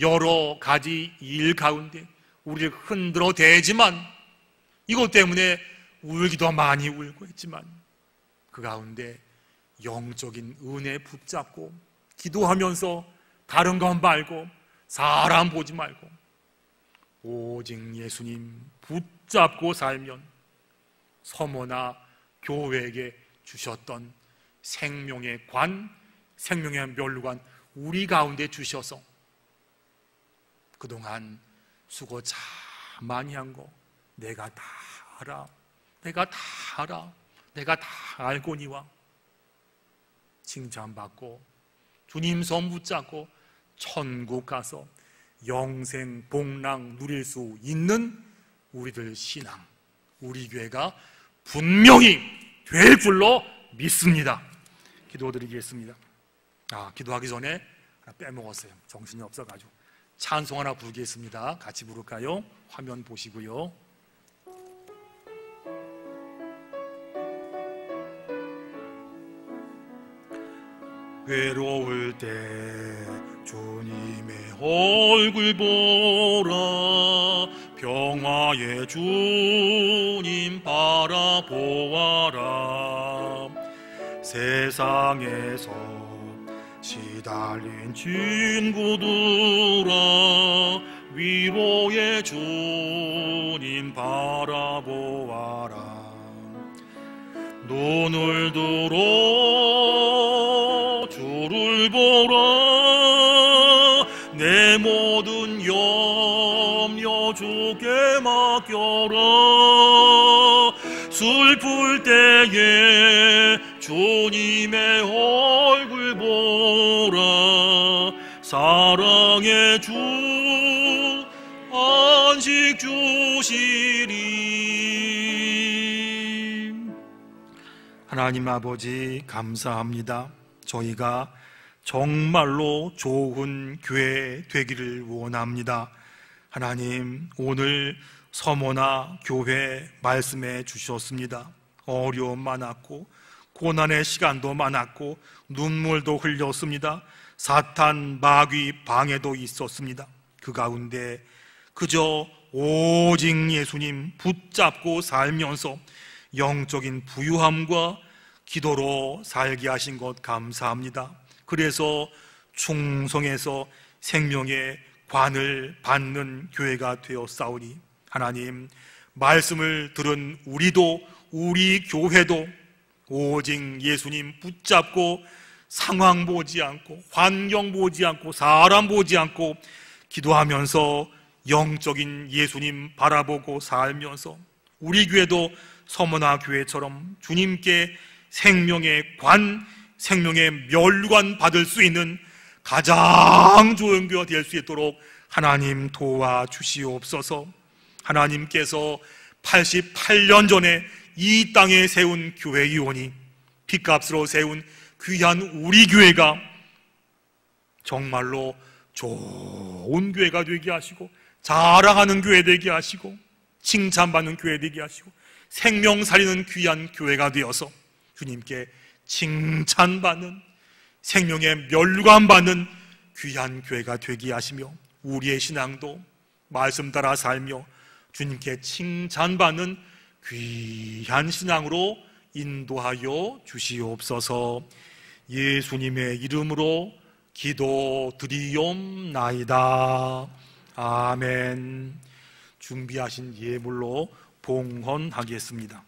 여러 가지 일 가운데 우리를 흔들어 대지만, 이것 때문에 울기도 많이 울고 했지만 그 가운데 영적인 은혜 붙잡고 기도하면서 다른 것 말고, 사람 보지 말고 오직 예수님 붙잡고 살면 서머나 교회에게 주셨던 생명의 관, 생명의 면류관 우리 가운데 주셔서 그동안 수고 참 많이 한 거 내가 다 알아, 내가 다 알아, 내가 다 알거니와 칭찬받고 주님 손 붙잡고 천국 가서 영생 복락 누릴 수 있는 우리들 신앙, 우리 교회가 분명히 될 줄로 믿습니다. 기도드리겠습니다. 기도하기 전에 하나 빼먹었어요. 정신이 없어가지고. 찬송 하나 부르겠습니다. 같이 부를까요? 화면 보시고요. 외로울 때 주님의 얼굴 보라, 평화의 주님 바라보아라. 세상에서 시달린 친구들아, 위로의 주님 바라보아라. 눈을 들어 주를 보라, 내 모든 염려 주께 맡겨라. 슬플 때에 주님의 얼굴 보라, 사랑의 주 안식 주시리. 하나님 아버지 감사합니다. 저희가 정말로 좋은 교회 되기를 원합니다. 하나님, 오늘 서머나 교회 말씀해 주셨습니다. 어려움 많았고 고난의 시간도 많았고 눈물도 흘렸습니다. 사탄 마귀 방해도 있었습니다. 그 가운데 그저 오직 예수님 붙잡고 살면서 영적인 부유함과 기도로 살게 하신 것 감사합니다. 그래서 충성해서 생명의 관을 받는 교회가 되었사오니, 하나님, 말씀을 들은 우리도, 우리 교회도 오직 예수님 붙잡고 상황 보지 않고 환경 보지 않고 사람 보지 않고 기도하면서 영적인 예수님 바라보고 살면서 우리 교회도 서머나 교회처럼 주님께 생명의 관, 생명의 멸관 받을 수 있는 가장 좋은 교회가 될 수 있도록 하나님 도와주시옵소서. 하나님께서 88년 전에 이 땅에 세운 교회 유언이 핏값으로 세운 귀한 우리 교회가 정말로 좋은 교회가 되게 하시고 자랑하는 교회 되게 하시고 칭찬받는 교회 되게 하시고 생명 살리는 귀한 교회가 되어서 주님께 칭찬받는 생명의 멸관받는 귀한 교회가 되게 하시며 우리의 신앙도 말씀 따라 살며 주님께 칭찬받는 귀한 신앙으로 인도하여 주시옵소서. 예수님의 이름으로 기도드리옵나이다. 아멘. 준비하신 예물로 봉헌하겠습니다.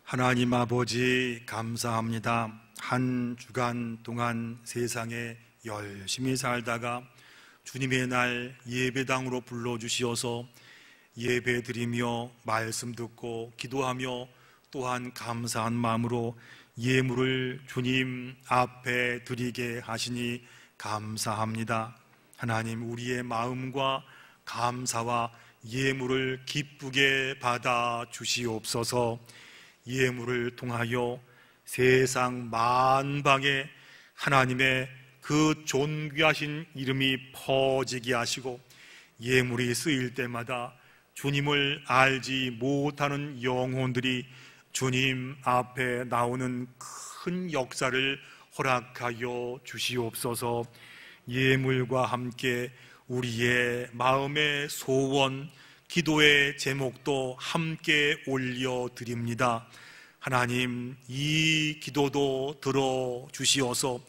하나님 아버지 감사합니다. 한 주간 동안 세상에 열심히 살다가 주님의 날 예배당으로 불러주시어서 예배 드리며 말씀 듣고 기도하며 또한 감사한 마음으로 예물을 주님 앞에 드리게 하시니 감사합니다. 하나님 우리의 마음과 감사와 예물을 기쁘게 받아 주시옵소서. 예물을 통하여 세상 만방에 하나님의 그 존귀하신 이름이 퍼지게 하시고 예물이 쓰일 때마다 주님을 알지 못하는 영혼들이 주님 앞에 나오는 큰 역사를 허락하여 주시옵소서. 예물과 함께 우리의 마음의 소원, 기도의 제목도 함께 올려드립니다. 하나님, 이 기도도 들어주시어서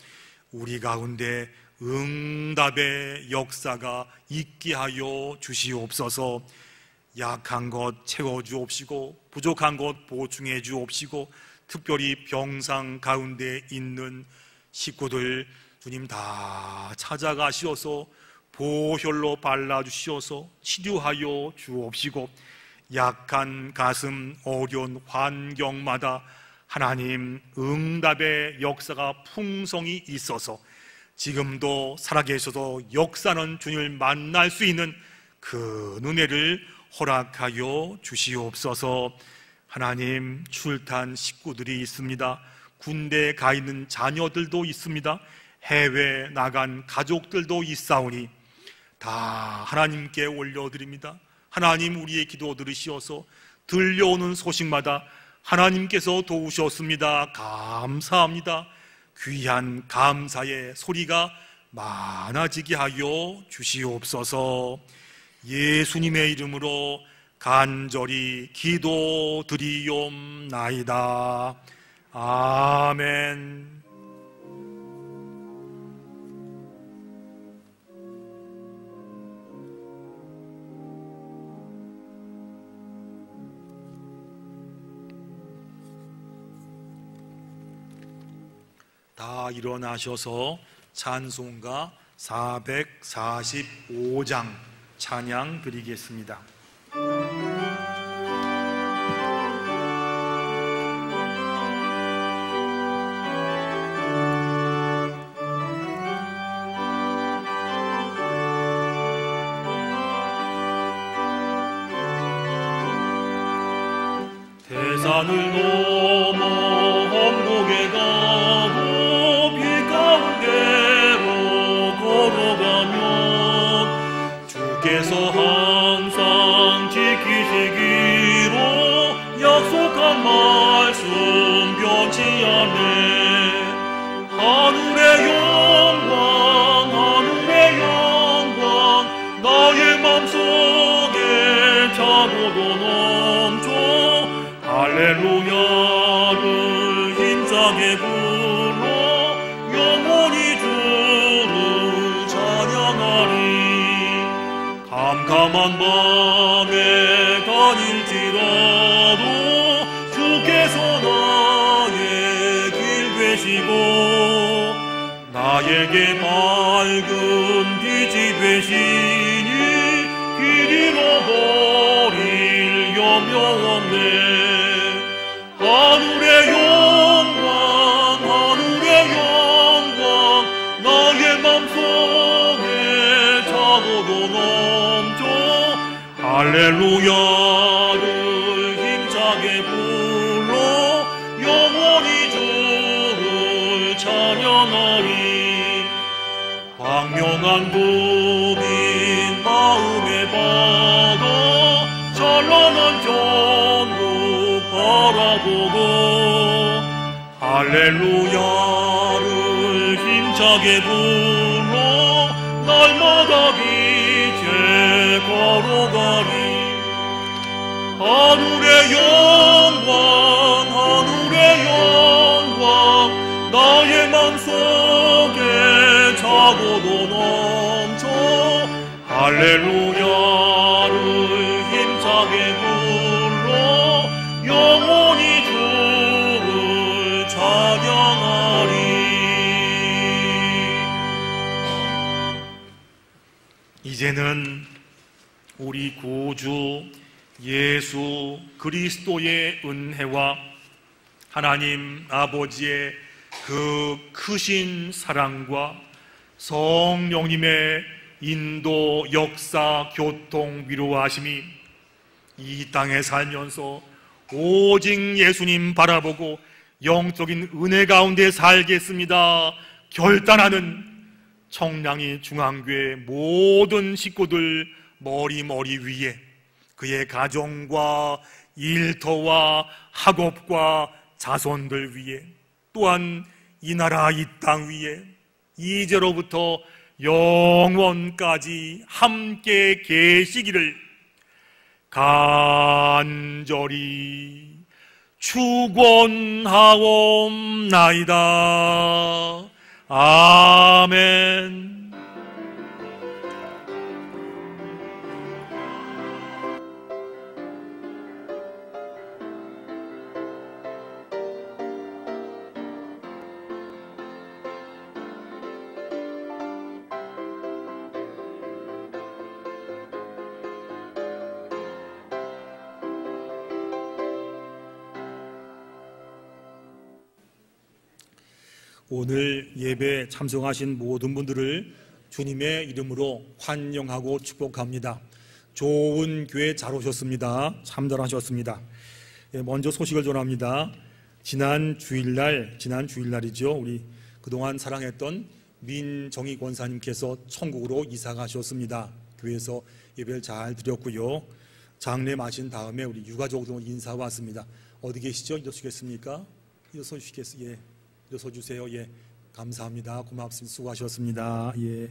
우리 가운데 응답의 역사가 있게 하여 주시옵소서. 약한 것 채워주옵시고 부족한 것 보충해 주옵시고 특별히 병상 가운데 있는 식구들 주님 다 찾아가시어서 보혈로 발라주시어서 치료하여 주옵시고, 약한 가슴, 어려운 환경마다 하나님 응답의 역사가 풍성히 있어서 지금도 살아계셔서 역사는 주님을 만날 수 있는 그 은혜를 허락하여 주시옵소서. 하나님, 출탄 식구들이 있습니다. 군대에 가 있는 자녀들도 있습니다. 해외 나간 가족들도 있사오니 다 하나님께 올려드립니다. 하나님, 우리의 기도 들으시어서 들려오는 소식마다 하나님께서 도우셨습니다. 감사합니다. 귀한 감사의 소리가 많아지게 하여 주시옵소서. 예수님의 이름으로 간절히 기도드리옵나이다. 아멘. 다 일어나셔서 찬송가 445장 찬양 드리겠습니다. 대산을 넘어 험곡에 가고 비 가운데로 걸어가면 주께서 항상 지키시기로 약속한 말씀 변치 않네. 하늘의 영광 하늘의 영광 나의 맘속에 차고도 넘쳐 할렐루야를 힘차게 불러 영원히 주를 찬양하리. 캄캄한 밤에 다닐지라도 주께서 나의 길 되시고 나에게 맑은 빛이 되시니 길 잃어버릴 염려 없네. 하늘의 영광 하늘의 영광 나의 맘속에 차고도 넘쳐 할렐루야를 힘차게 불러 영원히 주를 찬양하리. 광명한 붕인 마음의 바다 찬란한 전국 바라보고 할렐루야를 힘차게 불러 날마다 빛에 걸어가리. 하늘의 영광 하늘의 영광 나의 맘속에 차고도 넘쳐 할렐루야를 힘차게 불러 영원히 주를 찬양하리. 이제는 우리 구주 예수 그리스도의 은혜와 하나님 아버지의 그 크신 사랑과 성령님의 인도, 역사, 교통, 위로하심이 이 땅에 살면서 오직 예수님 바라보고 영적인 은혜 가운데 살겠습니다 결단하는 청량리 중앙교회 모든 식구들 머리 위에 그의 가정과 일터와 학업과 자손들 위에 또한 이 나라 이 땅 위에 이제로부터 영원까지 함께 계시기를 간절히 축원하옵나이다. 아멘. 오늘 예배 참석하신 모든 분들을 주님의 이름으로 환영하고 축복합니다. 좋은 교회 잘 오셨습니다. 참 잘하셨습니다. 먼저 소식을 전합니다. 지난 주일날이죠. 우리 그동안 사랑했던 민정희 권사님께서 천국으로 이사 가셨습니다. 교회에서 예배를 잘 드렸고요. 장례 마신 다음에 우리 유가족으로 인사 왔습니다. 어디 계시죠? 일어서시겠습니까? 일어서주시겠어요? 예. 일어서주세요. 예. 감사합니다. 고맙습니다. 수고하셨습니다. 예.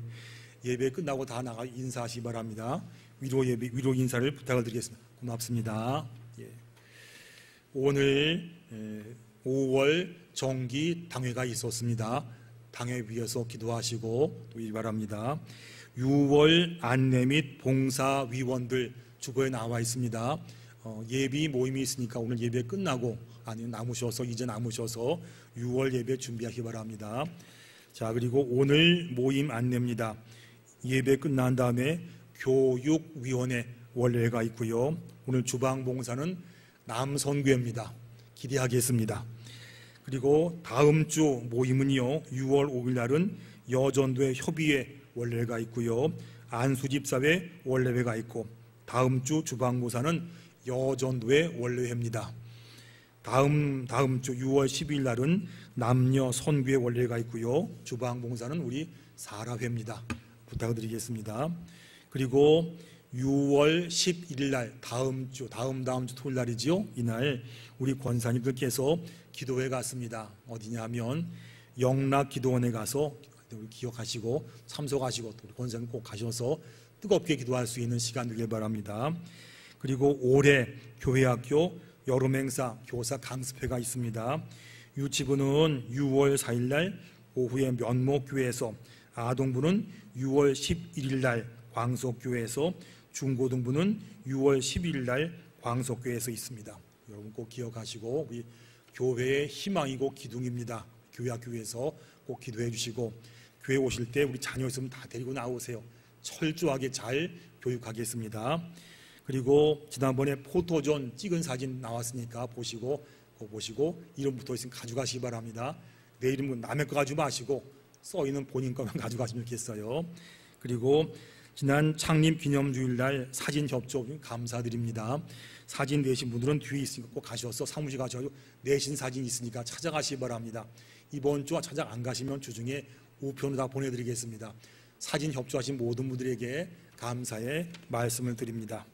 예배 끝나고 다 나가 인사하시기 바랍니다. 위로 인사를 부탁을 드리겠습니다. 고맙습니다. 예. 오늘 5월 정기 당회가 있었습니다. 당회 위에서 기도하시고 또 일 바랍니다. 6월 안내 및 봉사위원들 주보에 나와 있습니다. 예비 모임이 있으니까 오늘 예배 끝나고 아니면 이제 남으셔서 6월 예배 준비하시기 바랍니다. 자, 그리고 오늘 모임 안내입니다. 예배 끝난 다음에 교육위원회 원래가 있고요. 오늘 주방봉사는 남선교회입니다. 기대하겠습니다. 그리고 다음 주 모임은요, 6월 5일 날은 여전도회 협의회 원래가 있고요. 안수집사회 원래회가 있고, 다음 주 주방봉사는 여전도회 원래회입니다. 다음 주 6월 12일 날은 남녀 선교회 원래가 있고요. 주방봉사는 우리 사라회입니다. 부탁드리겠습니다. 그리고 6월 11일 날 다음 주 토요일 날이지요. 이날 우리 권사님들께서 기도회 갔습니다. 어디냐 하면 영락기도원에 가서 기억하시고 참석하시고 또 권사님 꼭 가셔서 뜨겁게 기도할 수 있는 시간 되길 바랍니다. 그리고 올해 교회학교 여름행사 교사 강습회가 있습니다. 유치부는 6월 4일 날 오후에 면목교회에서, 아동부는 6월 11일 날 광석교회에서, 중고등부는 6월 12일 날 광석교회에서 있습니다. 여러분 꼭 기억하시고, 우리 교회의 희망이고 기둥입니다. 교회학교에서 꼭 기도해 주시고, 교회 오실 때 우리 자녀 있으면 다 데리고 나오세요. 철저하게 잘 교육하겠습니다. 그리고 지난번에 포토존 찍은 사진 나왔으니까 보시고 이름 붙어 있으면 가져가시기 바랍니다. 내 이름은 남의 거 가지고 마시고 써있는 본인 것만 가져가시면 좋겠어요. 그리고 지난 창립 기념주일날 사진 접촉 감사드립니다. 사진 내신 분들은 뒤에 있으니까 꼭 가셔서 사무실 가셔서 내신 사진 있으니까 찾아가시기 바랍니다. 이번 주 찾아 안 가시면 주중에 우편으로 다 보내드리겠습니다. 사진 협조하신 모든 분들에게 감사의 말씀을 드립니다.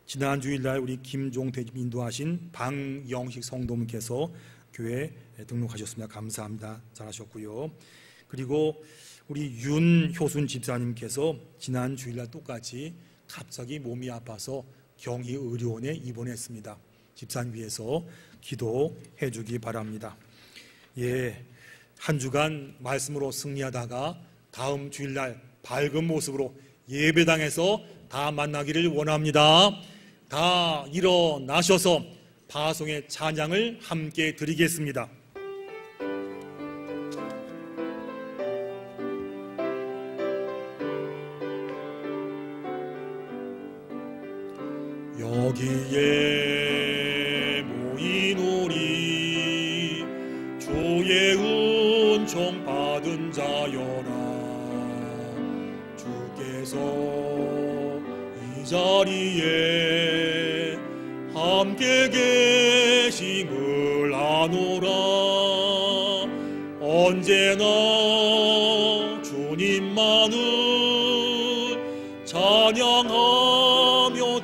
지난 주일날 우리 김종태님 인도하신 방영식 성도님께서 교회에 등록하셨습니다. 감사합니다. 잘하셨고요. 그리고 우리 윤효순 집사님께서 지난 주일날 똑같이 갑자기 몸이 아파서 경희의료원에 입원했습니다. 집사님 위해서 기도해 주기 바랍니다. 예, 한 주간 말씀으로 승리하다가 다음 주일날 밝은 모습으로 예배당에서 다 만나기를 원합니다. 다 일어나셔서 파송의 찬양을 함께 드리겠습니다. 여기에 모인 우리 주의 은총 받은 자여라. 주께서 이 자리에 함께 계심을 아노라. 언제나 주님만을 찬양하며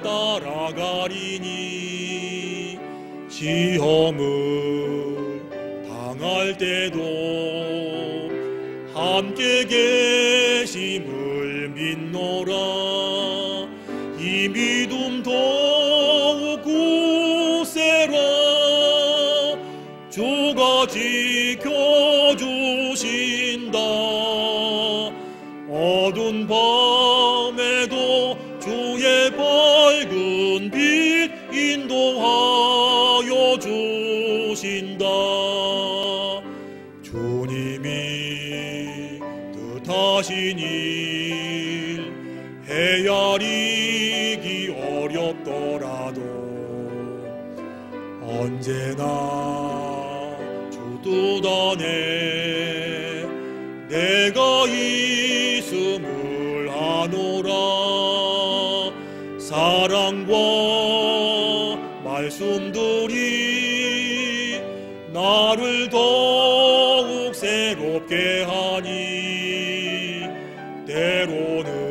따라가리니 시험을 당할 때도 함께 계심을 믿노라. 이 믿음 더욱 굳세라. 주가 지켜주신다. 어두운 밤에도 주의 밝은 빛 인도하여 주신다. 주님이 뜻하신 일 헤아리기 어렵더라도 언제나 주 뜻 안에 내가 있음을 아노라. 사랑과 말씀들이 나를 더욱 새롭게 하니 때로는